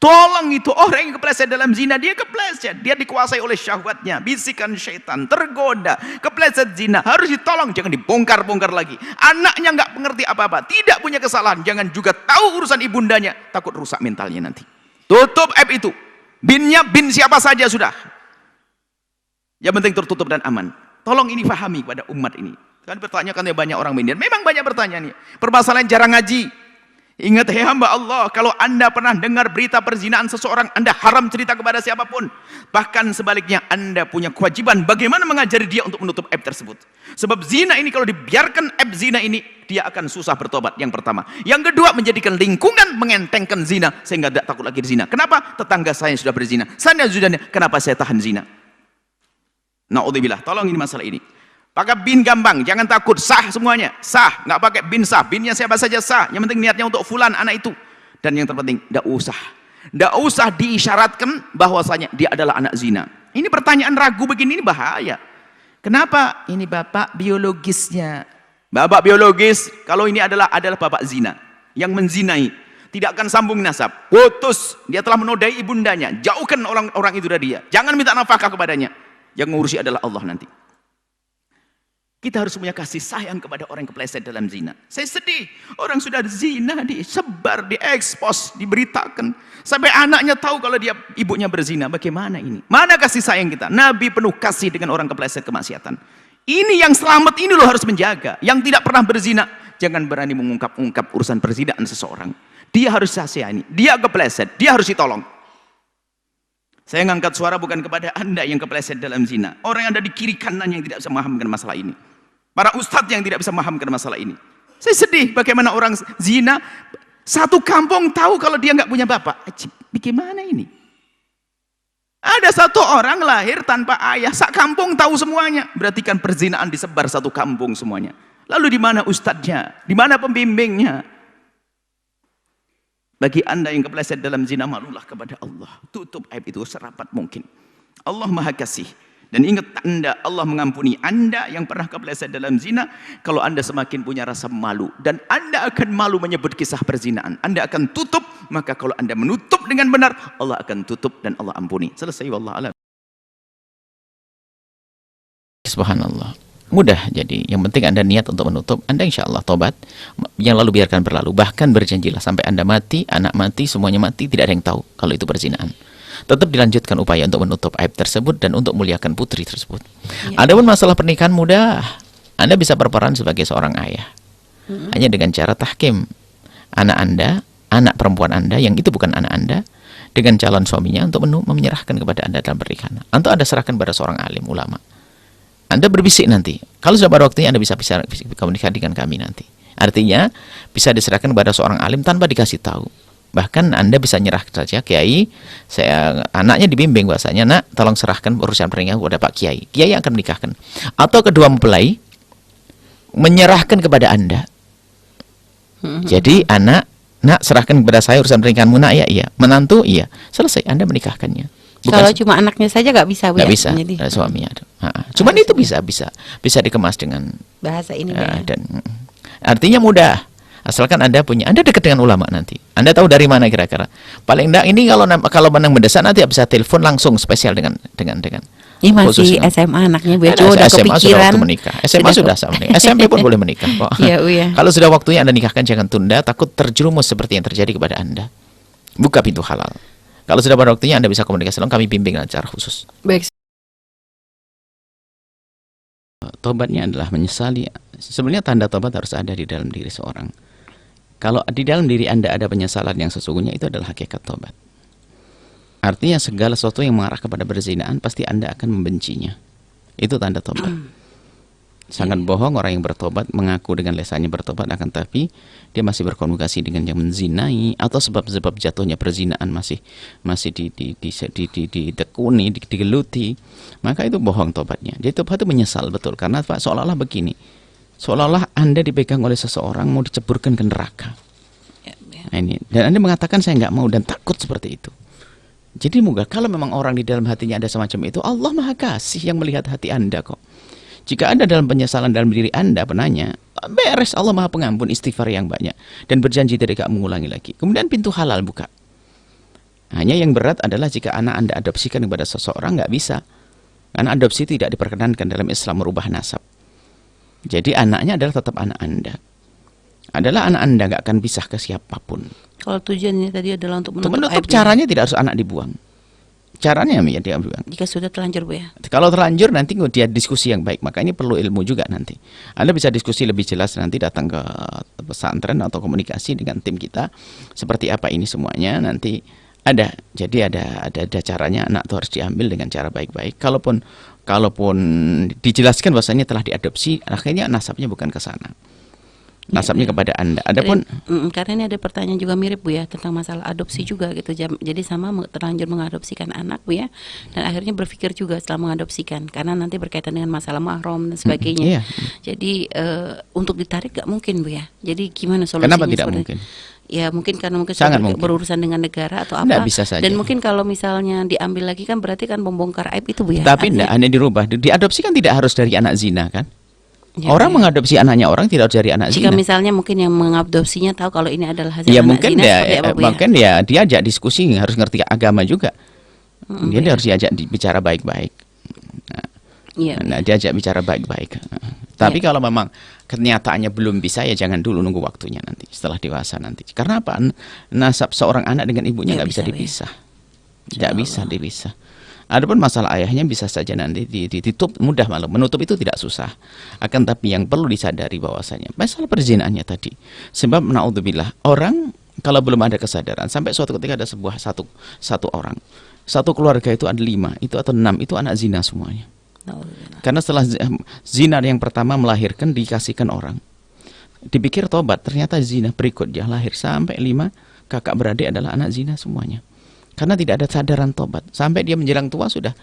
Tolong itu orang yang kepleset dalam zina, dia kepleset, dia dikuasai oleh syahwatnya, bisikan syaitan, tergoda, kepleset zina, harus ditolong, jangan dibongkar-bongkar lagi. Anaknya nggak mengerti apa-apa, tidak punya kesalahan, jangan juga tahu urusan ibundanya, takut rusak mentalnya nanti. Tutup aib itu. Binnya bin siapa saja sudah. Yang penting tertutup dan aman. Tolong ini fahami pada umat ini. Kan bertanyakan ya banyak orang Indian, memang banyak bertanya nih. Permasalahan jarang ngaji. Ingat hei hamba Allah, kalau anda pernah dengar berita perzinaan seseorang, anda haram cerita kepada siapapun. Bahkan sebaliknya, anda punya kewajiban bagaimana mengajari dia untuk menutup aib tersebut. Sebab zina ini kalau dibiarkan aib zina ini, dia akan susah bertobat, yang pertama. Yang kedua, menjadikan lingkungan mengentengkan zina, sehingga tidak takut lagi zina. Kenapa? Tetangga saya sudah berzina, saya sudah, kenapa saya tahan zina? Naudzubillah, tolong ini masalah ini. Pakai bin gampang, jangan takut, sah semuanya, sah, nggak pakai bin sah, binnya siapa saja sah, yang penting niatnya untuk fulan anak itu. Dan yang terpenting, nggak usah diisyaratkan bahwasanya dia adalah anak zina. Ini pertanyaan ragu begini, ini bahaya. Kenapa? Ini bapak biologisnya. Bapak biologis, kalau ini adalah bapak zina, yang menzinai, tidak akan sambung nasab, putus, dia telah menodai ibundanya, jauhkan orang itu dari dia, jangan minta nafkah kepadanya, yang mengurusi adalah Allah nanti. Kita harus punya kasih sayang kepada orang yang kepleset dalam zina. Saya sedih, orang sudah zina disebar, diekspos, diberitakan. Sampai anaknya tahu kalau dia ibunya berzina. Bagaimana ini? Mana kasih sayang kita? Nabi penuh kasih dengan orang kepleset kemaksiatan. Ini yang selamat ini loh harus menjaga. Yang tidak pernah berzina, jangan berani mengungkap-ungkap urusan perzinaan seseorang. Dia harus kasihani, dia kepleset, dia harus ditolong. Saya ngangkat suara bukan kepada anda yang kepleset dalam zina. Orang yang ada di kiri kanan yang tidak bisa memahamkan masalah ini. Para ustadz yang tidak bisa memahamkan masalah ini. Saya sedih bagaimana orang zina, satu kampung tahu kalau dia nggak punya bapak. Bagaimana ini? Ada satu orang lahir tanpa ayah, sak kampung tahu semuanya. Berarti kan perzinaan disebar satu kampung semuanya. Lalu di mana ustadznya? Di mana pembimbingnya? Bagi anda yang kepleset dalam zina, malulah kepada Allah. Tutup aib itu serapat mungkin. Allah Maha Kasih. Dan ingat anda, Allah mengampuni anda yang pernah kepleset dalam zina. Kalau anda semakin punya rasa malu. Dan anda akan malu menyebut kisah perzinaan. Anda akan tutup. Maka kalau anda menutup dengan benar, Allah akan tutup dan Allah ampuni. Selesai, wallah alam. Subhanallah. Mudah jadi. Yang penting Anda niat untuk menutup, Anda insya Allah tobat. Yang lalu biarkan berlalu. Bahkan berjanjilah sampai Anda mati, anak mati, semuanya mati, tidak ada yang tahu kalau itu perzinaan. Tetap dilanjutkan upaya untuk menutup aib tersebut dan untuk muliakan putri tersebut. Adapun masalah pernikahan mudah. Anda bisa berperan sebagai seorang ayah. Hanya dengan cara tahkim anak Anda, anak perempuan Anda yang itu bukan anak Anda, dengan calon suaminya untuk menyerahkan kepada Anda dalam pernikahan. Atau Anda serahkan pada seorang alim ulama. Anda berbisik nanti. Kalau sudah pada waktunya Anda bisa komunikasi dengan kami nanti. Artinya bisa diserahkan kepada seorang alim tanpa dikasih tahu. Bahkan Anda bisa nyerah saja, Kiai, anaknya dibimbing bahasanya, nak, tolong serahkan urusan pernikahan kepada Pak Kiai. Kiai yang akan menikahkan. Atau kedua mempelai menyerahkan kepada Anda. Jadi nak, serahkan kepada saya urusan pernikahanmu, nak, ya, iya. Menantu, iya. Selesai, Anda menikahkannya. Bukan kalau cuma anaknya saja nggak bisa, Bu, nggak ya? bisa, Jadi, suaminya. Cuman itu bisa dikemas dengan bahasa ini, Bu, ya. dan artinya mudah. Asalkan Anda dekat dengan ulama nanti. Anda tahu dari mana kira-kira. Paling enggak ini kalau menang mendesak nanti bisa telepon langsung spesial dengan Ini masih khususnya. SMA anaknya, Bu, ya. Ada, Udah SMA sudah kepikiran. waktu menikah. SMA sudah sama menikah. SMP pun boleh menikah kok. Iya, Bu, ya. Kalau sudah waktunya Anda nikahkan, jangan tunda, takut terjerumus seperti yang terjadi kepada Anda. Buka pintu halal. Kalau sudah pada waktunya Anda bisa komunikasi langsung, kami bimbing secara khusus. Baik. Tobatnya adalah menyesali. Sebenarnya tanda tobat harus ada di dalam diri seorang. Kalau di dalam diri Anda ada penyesalan yang sesungguhnya, itu adalah hakikat tobat. Artinya segala sesuatu yang mengarah kepada perzinaan pasti Anda akan membencinya. Itu tanda tobat. Sangat bohong orang yang bertobat, mengaku dengan lesannya bertobat, akan tapi dia masih berkomunikasi dengan yang menzinai, atau sebab-sebab jatuhnya perzinaan masih ditekuni, digeluti, maka itu bohong tobatnya. Jadi tobat itu menyesal betul, karena Pak, seolah-olah begini. Seolah-olah Anda dipegang oleh seseorang mau diceburkan ke neraka. Nah, ini. Dan Anda mengatakan saya nggak mau dan takut seperti itu. Jadi moga kalau memang orang di dalam hatinya ada semacam itu, Allah Maha Kasih yang melihat hati Anda kok. Jika Anda dalam penyesalan dalam diri Anda, penanya, beres, Allah Maha Pengampun, istighfar yang banyak dan berjanji tidak akan mengulangi lagi. Kemudian pintu halal buka. Hanya yang berat adalah jika anak Anda adopsikan kepada seseorang, nggak bisa. Karena adopsi tidak diperkenankan dalam Islam, merubah nasab. Jadi anaknya adalah tetap anak Anda. Adalah anak Anda, nggak akan pisah ke siapapun. Kalau tujuannya tadi adalah untuk menutup aib, caranya tidak harus anak dibuang. Caranya ya dia dibuang. jika sudah terlanjur, Bu, ya. Kalau terlanjur nanti dia diskusi yang baik. Makanya perlu ilmu juga nanti. Anda bisa diskusi lebih jelas nanti, datang ke pesantren atau komunikasi dengan tim kita. Seperti apa ini semuanya nanti ada. Jadi ada caranya, anak itu harus diambil dengan cara baik-baik. Kalaupun dijelaskan bahwasanya telah diadopsi, akhirnya nasabnya bukan ke sana. Nasabnya kepada Anda. Adapun Karena ini ada pertanyaan juga mirip, Bu, ya, tentang masalah adopsi juga gitu. Jadi sama terlanjur mengadopsikan anak, Bu, ya, dan akhirnya berpikir juga setelah mengadopsikan, karena nanti berkaitan dengan masalah mahram dan sebagainya. Jadi untuk ditarik gak mungkin, Bu, ya. Jadi gimana solusinya? Kenapa tidak mungkin? Ya mungkin karena mungkin Sangat mungkin. berurusan dengan negara atau apa. Nggak bisa saja. Dan mungkin kalau misalnya diambil lagi kan berarti kan membongkar aib itu, Bu, ya. Tapi tidak, hanya dirubah. Diadopsi kan tidak harus dari anak zina kan? Ya, orang ya. mengadopsi anaknya orang tidak harus dari anak Jika zina. misalnya mungkin yang mengadopsinya tahu kalau ini adalah hasil Ya anak mungkin zina, dia, seperti apa, Bu, ya? mungkin ya dia ajak diskusi, harus ngerti agama juga. Dia ya. harus diajak bicara baik-baik. Nah, diajak bicara baik-baik. Tapi kalau memang kenyataannya belum bisa, ya jangan dulu, nunggu waktunya nanti setelah dewasa nanti. Karena apa? Nasab seorang anak dengan ibunya nggak bisa dipisah. Tidak bisa dipisah. Adapun masalah ayahnya bisa saja nanti ditutup, mudah malah. Menutup itu tidak susah. Akan tapi yang perlu disadari bahwasanya masalah perzinaannya tadi. Sebab naudzubillah, orang kalau belum ada kesadaran, sampai suatu ketika ada satu orang, satu keluarga itu ada 5, itu atau 6, itu anak zina semuanya. Karena setelah zina yang pertama melahirkan, dikasihkan orang, dipikir tobat, ternyata zina berikutnya lahir sampai 5 kakak beradik adalah anak zina semuanya. Karena tidak ada sadaran tobat, sampai dia menjelang tua sudah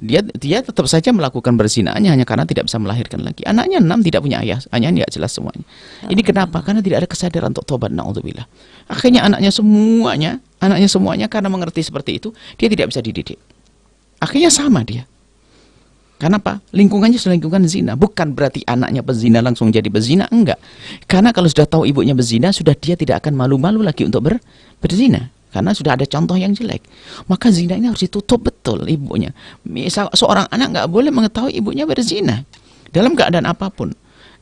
dia tetap saja melakukan berzinaannya hanya karena tidak bisa melahirkan lagi. Anaknya 6 tidak punya ayah, ayahnya tidak jelas semuanya. Ini kenapa? Karena tidak ada kesadaran untuk tobat, naudzubillah. Akhirnya anaknya semuanya karena mengerti seperti itu, dia tidak bisa dididik. Akhirnya sama dia. Kenapa? Lingkungannya sudah lingkungan zina. Bukan berarti anaknya pezina langsung jadi pezina, enggak. Karena kalau sudah tahu ibunya berzina, sudah dia tidak akan malu-malu lagi untuk berzina. Karena sudah ada contoh yang jelek. Maka zina ini harus ditutup betul ibunya. Misal seorang anak nggak boleh mengetahui ibunya berzina. dalam keadaan apapun.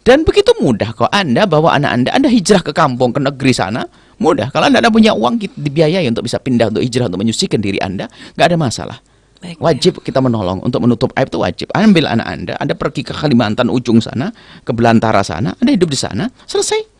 Dan begitu mudah kok Anda bawa anak Anda hijrah ke kampung, ke negeri sana, mudah. Kalau Anda punya uang, dibiayai untuk bisa pindah, untuk hijrah, untuk menyucikan diri Anda, nggak ada masalah. Baik, Wajib kita menolong, untuk menutup aib itu wajib. Ambil anak Anda pergi ke Kalimantan ujung sana, ke Belantara sana, Anda hidup di sana, selesai.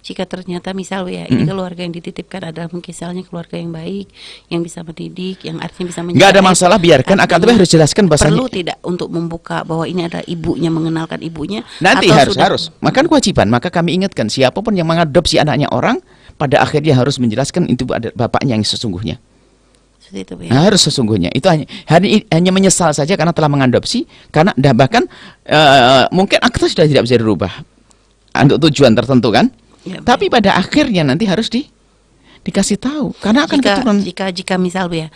Jika ternyata misal ya ini keluarga yang dititipkan adalah mungkin misalnya keluarga yang baik, yang bisa mendidik, yang artinya bisa menjaga. Nggak ada masalah, biarkan. Akan tapi harus jelaskan bahasanya. Perlu tidak untuk membuka bahwa ini adalah ibunya, mengenalkan ibunya. Nanti atau harus. Maka kewajiban. Maka kami ingatkan siapapun yang mengadopsi anaknya orang, pada akhirnya harus menjelaskan itu bapaknya yang sesungguhnya. Seperti itu, ya. Nah, harus sesungguhnya. Itu hanya menyesal saja karena telah mengadopsi, karena bahkan mungkin akta sudah tidak bisa dirubah untuk tujuan tertentu kan. Ya, tapi pada akhirnya nanti harus dikasih tahu karena akan keturunan. Jika misal ya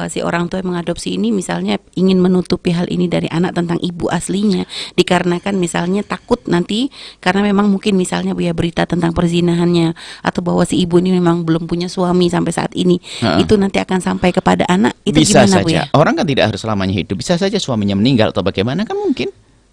si orang tua yang mengadopsi ini misalnya ingin menutupi hal ini dari anak tentang ibu aslinya, dikarenakan misalnya takut nanti karena memang mungkin misalnya ya berita tentang perzinahannya atau bahwa si ibu ini memang belum punya suami sampai saat ini, itu nanti akan sampai kepada anak, itu bisa gimana saja. Bu ya? Orang kan tidak harus selamanya hidup, bisa saja suaminya meninggal atau bagaimana kan mungkin.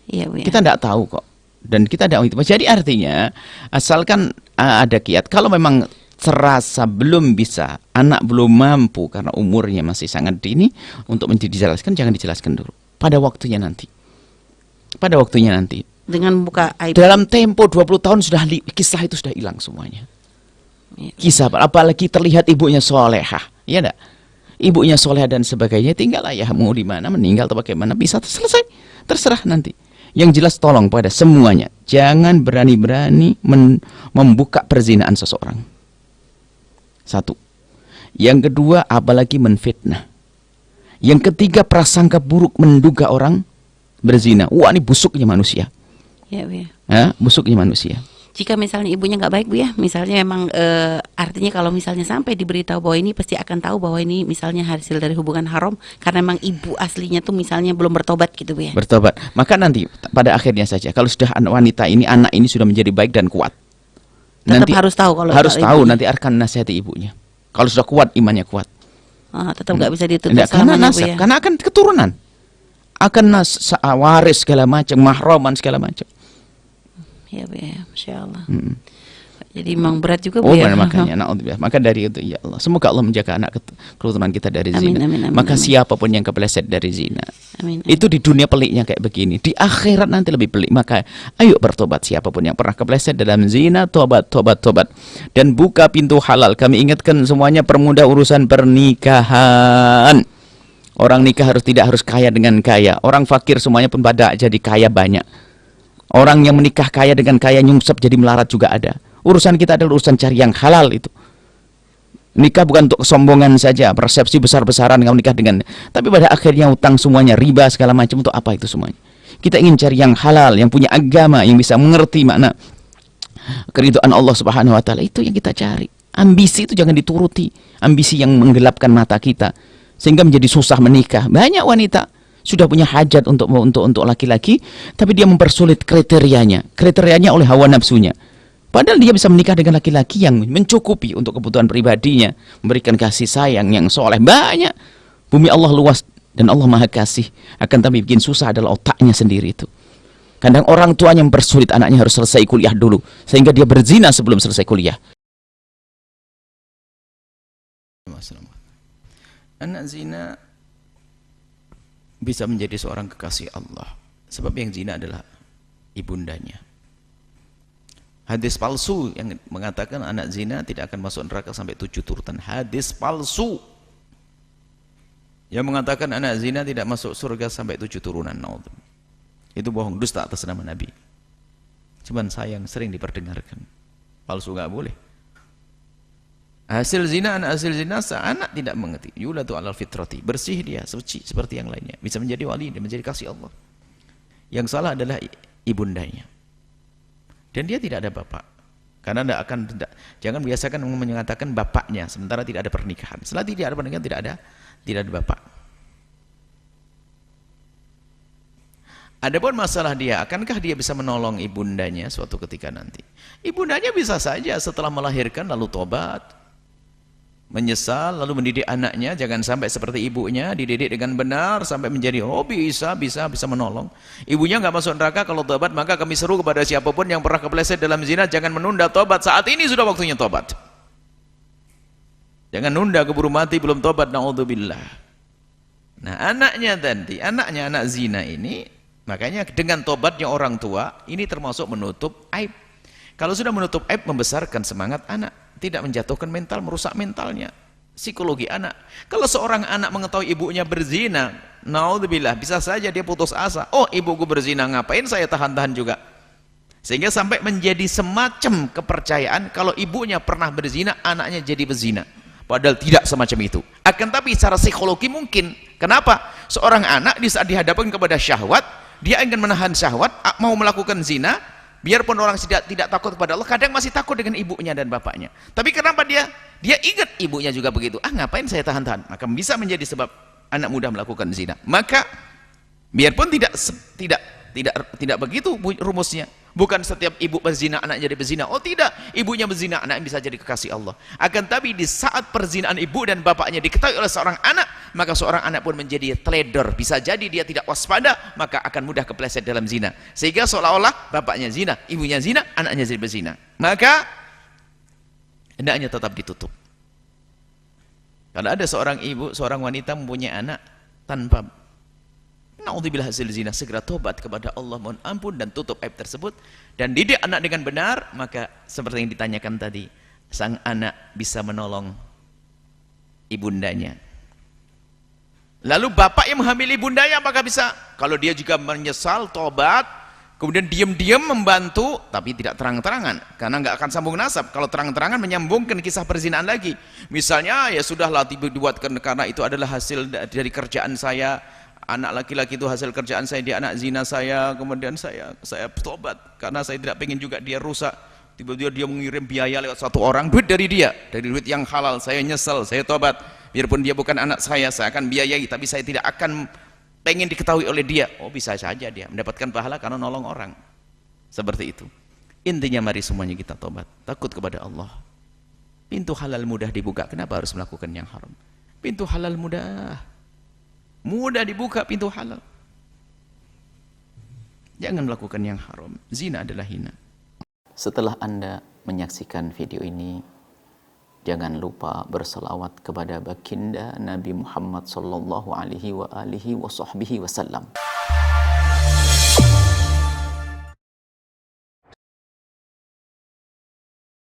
Iya, Bu ya. Kita tidak tahu kok. Dan kita tidak itu. Jadi artinya asalkan ada kiat. Kalau memang terasa belum bisa, anak belum mampu karena umurnya masih sangat dini untuk dijelaskan, jangan dijelaskan dulu. Pada waktunya nanti. Pada waktunya nanti. Dengan buka aib. Dalam tempo 20 tahun sudah kisah itu sudah hilang semuanya. Ya. Kisah apalagi terlihat ibunya solehah, ya enggak? Ibunya solehah dan sebagainya, tinggal ayahmu di mana, meninggal atau bagaimana, bisa selesai. Terserah nanti. Yang jelas tolong pada semuanya, jangan berani-berani membuka perzinaan seseorang. Satu. Yang kedua, apalagi menfitnah. Yang ketiga, prasangka buruk, menduga orang berzina. Wah, ini busuknya manusia. Ya, Bu ya. Busuknya manusia. Jika misalnya ibunya nggak baik Bu ya, misalnya memang artinya kalau misalnya sampai diberitahu bahwa ini pasti akan tahu bahwa ini misalnya hasil dari hubungan haram karena memang ibu aslinya tuh misalnya belum bertobat gitu Bu ya. Bertobat. Maka nanti pada akhirnya saja kalau sudah wanita ini, anak ini sudah menjadi baik dan kuat. Tetap Nanti harus tahu kalau harus tahu ibunya. nanti akan nasihati ibunya. Kalau sudah kuat, imannya kuat. Tetap nggak bisa ditutup Karena selamanya Bu nasab, ya. karena akan keturunan. Akan waris segala macam, mahroman segala macam. Ya Bu ya, Masya Allah. Jadi memang berat juga Bu Oh, ya. makanya naudzubillah. Maka dari itu ya Allah, semoga Allah menjaga anak keturunan kita dari Amin, zina. amin, amin, Maka amin. siapapun yang kepleset dari zina, Amin. itu di dunia peliknya kayak begini, di akhirat nanti lebih pelik. Maka ayo bertobat siapapun yang pernah kepleset dalam zina, tobat. Dan buka pintu halal. Kami ingatkan semuanya, permudah urusan pernikahan. Orang nikah tidak harus kaya dengan kaya. Orang fakir semuanya pun pada jadi kaya banyak. Orang yang menikah kaya dengan kaya nyungsep jadi melarat juga ada. Urusan kita adalah urusan cari yang halal itu. Nikah bukan untuk kesombongan saja, persepsi besar-besaran kamu nikah dengan. Tapi pada akhirnya utang semuanya, riba segala macam, untuk apa itu semuanya? Kita ingin cari yang halal, yang punya agama, yang bisa mengerti makna keridhaan Allah Subhanahu wa taala. Itu yang kita cari. Ambisi itu jangan dituruti. Ambisi yang menggelapkan mata kita sehingga menjadi susah menikah. Banyak wanita sudah punya hajat untuk laki-laki, tapi dia mempersulit kriterianya oleh hawa nafsunya. Padahal dia bisa menikah dengan laki-laki yang mencukupi untuk kebutuhan pribadinya, memberikan kasih sayang yang soleh. Banyak. Bumi Allah luas dan Allah maha kasih. Akan tapi bikin susah adalah otaknya sendiri itu. Kadang orang tuanya mempersulit anaknya harus selesai kuliah dulu, sehingga dia berzina sebelum selesai kuliah. Anak zina bisa menjadi seorang kekasih Allah, sebab yang zina adalah ibundanya. Hadis palsu yang mengatakan anak zina tidak akan masuk neraka sampai 7 turutan. Hadis palsu yang mengatakan anak zina tidak masuk surga sampai 7 turunan. Itu bohong, dusta atas nama Nabi. Cuman sayang sering diperdengarkan. Palsu nggak boleh. Hasil zina, anak hasil zina, anak tidak mengerti. Yulatu alal fitrati, bersih dia, suci seperti yang lainnya. Bisa menjadi wali, dia menjadi kasih Allah. Yang salah adalah ibundanya. Dan dia tidak ada bapak. Karena jangan biasakan mengatakan bapaknya, sementara tidak ada pernikahan. Setelah tidak ada pernikahan, tidak ada bapak. Adapun masalah dia, akankah dia bisa menolong ibundanya suatu ketika nanti? Ibundanya bisa saja setelah melahirkan lalu tobat. menyesal lalu mendidik anaknya, jangan sampai seperti ibunya, dididik dengan benar sampai menjadi bisa menolong. Ibunya nggak masuk neraka kalau tobat, maka kami seru kepada siapapun yang pernah kepleset dalam zina, jangan menunda tobat, saat ini sudah waktunya tobat. Jangan nunda keburu mati belum tobat, naudzubillah. Nah, anaknya anak zina ini, makanya dengan tobatnya orang tua ini termasuk menutup aib. Kalau sudah menutup aib, membesarkan semangat anak, tidak menjatuhkan mental, merusak mentalnya, psikologi anak. Kalau seorang anak mengetahui ibunya berzina, naudzubillah, bisa saja dia putus asa. Oh, ibuku berzina, ngapain saya tahan-tahan juga? Sehingga sampai menjadi semacam kepercayaan kalau ibunya pernah berzina, anaknya jadi berzina. Padahal tidak semacam itu. Akan tapi secara psikologi mungkin. Kenapa? Seorang anak di saat dihadapkan kepada syahwat, dia ingin menahan syahwat, mau melakukan zina. Biarpun orang tidak takut kepada Allah, kadang masih takut dengan ibunya dan bapaknya. Tapi kenapa dia ingat ibunya juga begitu? Ngapain saya tahan-tahan? Maka bisa menjadi sebab anak muda melakukan zina. Maka biarpun tidak begitu rumusnya. Bukan setiap ibu berzina anak jadi berzina. Oh tidak, ibunya berzina anak bisa jadi kekasih Allah. Akan tapi di saat perzinaan ibu dan bapaknya diketahui oleh seorang anak, maka seorang anak pun menjadi teledor. Bisa jadi dia tidak waspada, maka akan mudah kepleset dalam zina. Sehingga seolah-olah bapaknya zina, ibunya zina, anaknya jadi berzina. Maka hendaknya tetap ditutup. Kalau ada seorang ibu, seorang wanita mempunyai anak tanpa naudzubillah hasil zina, segera tobat kepada Allah, mohon ampun dan tutup aib tersebut dan didik anak dengan benar, maka seperti yang ditanyakan tadi, sang anak bisa menolong ibundanya. Lalu bapak yang menghamili ibundanya apakah bisa? Kalau dia juga menyesal, tobat, kemudian diam-diam membantu, tapi tidak terang-terangan, karena nggak akan sambung nasab. Kalau terang-terangan menyambungkan kisah perzinaan lagi. Misalnya ya sudahlah dibuatkan karena itu adalah hasil dari kerjaan saya, anak laki-laki itu hasil kerjaan saya, dia anak zina saya, kemudian saya tobat karena saya tidak pengen juga dia rusak. Tiba-tiba dia mengirim biaya lewat satu orang, duit dari dia, dari duit yang halal, saya nyesel, saya tobat. Biarpun dia bukan anak saya akan biayai, tapi saya tidak akan pengen diketahui oleh dia. Oh, bisa saja dia mendapatkan pahala karena nolong orang. Seperti itu. Intinya mari semuanya kita tobat, takut kepada Allah. Pintu halal mudah dibuka, kenapa harus melakukan yang haram? Pintu halal mudah dibuka, pintu halal. Jangan melakukan yang haram. Zina adalah hina. Setelah Anda menyaksikan video ini, jangan lupa berselawat kepada baginda Nabi Muhammad sallallahu alaihi wa alihi wa sahbihi wasallam.